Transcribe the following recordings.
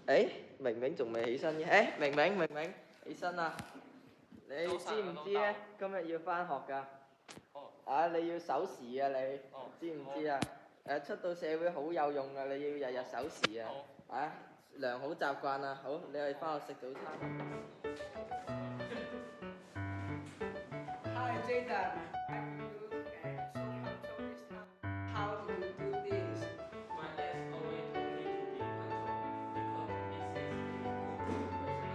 誒，明明仲未起身嘅，誒，明明，起身啦！你知唔知咧？今日要返學㗎。啊，你要守時啊！你知唔知啊？出到社會好有用㗎，你要日日守時啊！啊，良好習慣啊！好，你去返學食早餐。Hi Jada, you so punctual this time. How do you do this? My dad always told me to be punctual because it says good personality.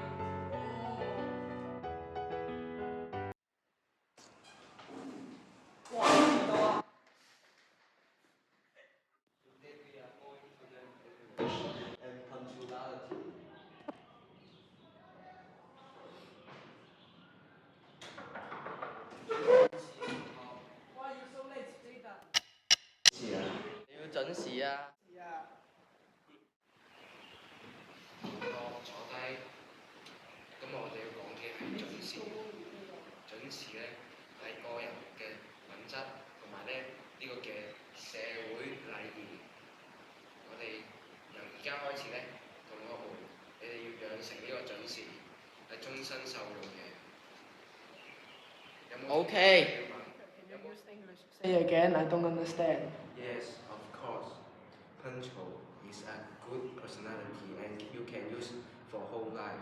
哇，幾多啊？ Today we are going to learn English and punctuality. Why you so late, Jada? 是啊，你要準時啊！坐低。咁我哋要講嘅係準時。準時咧係個人嘅品質，同埋咧呢個嘅社會禮儀。我哋由而家開始咧，同學們，你哋要養成呢個準時，係終身受用嘅。Okay. Can you use English? Say again, I don't understand. Yes, of course. Punctual is a good personality and you can use for whole life.